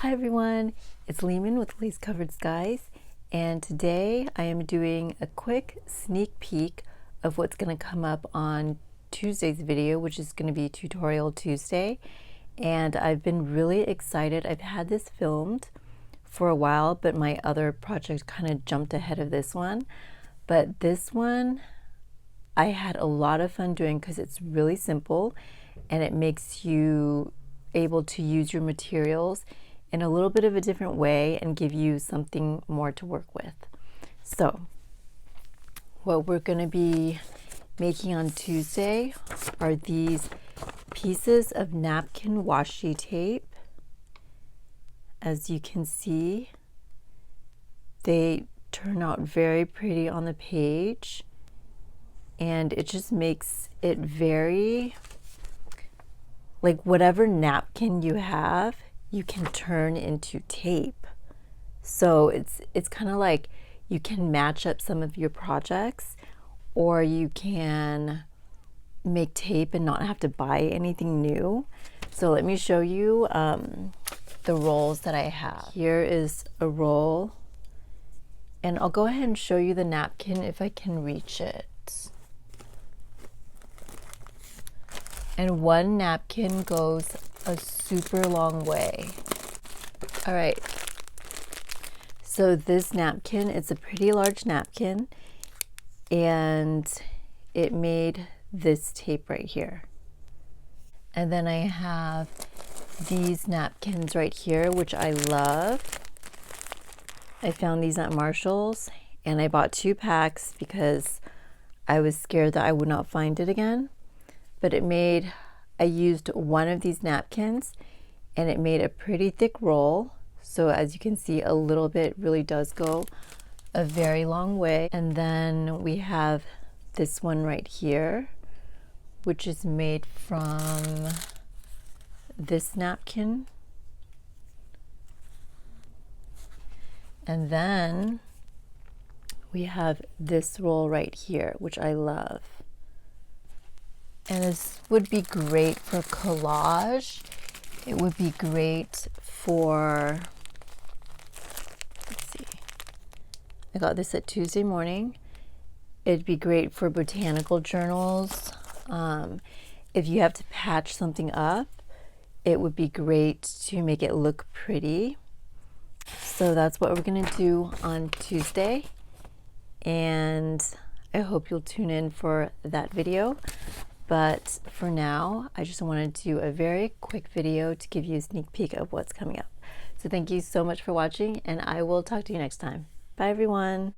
Hi everyone, it's Lehman with Lace Covered Skies, and today I am doing a quick sneak peek of what's going to come up on Tuesday's video, which is going to be Tutorial Tuesday. And I've been really excited. I've had this filmed for a while, but my other project kind of jumped ahead of this one. But this one I had a lot of fun doing because it's really simple and it makes you able to use your materials in a little bit of a different way and give you something more to work with. So what we're going to be making on Tuesday are these pieces of napkin washi tape. As you can see, they turn out very pretty on the page, and it just makes it very, like, whatever napkin you have, you can turn into tape. So it's kind of like you can match up some of your projects, or you can make tape and not have to buy anything new. So let me show you the rolls that I have. Here is a roll, and I'll go ahead and show you the napkin if I can reach it. And one napkin goes a super long way. All right, so this napkin, it's a pretty large napkin, and it made this tape right here. And then I have these napkins right here, which I love. I found these at Marshall's, and I bought 2 packs because I was scared that I would not find it again. But I used one of these napkins, and it made a pretty thick roll. So as you can see, a little bit really does go a very long way. And then we have this one right here, which is made from this napkin. And then we have this roll right here, which I love. And this would be great for collage. It would be great for, let's see, I got this at Tuesday morning. It'd be great for botanical journals. If you have to patch something up, it would be great to make it look pretty. So that's what we're gonna do on Tuesday. And I hope you'll tune in for that video. But for now, I just wanted to do a very quick video to give you a sneak peek of what's coming up. So thank you so much for watching, and I will talk to you next time. Bye everyone.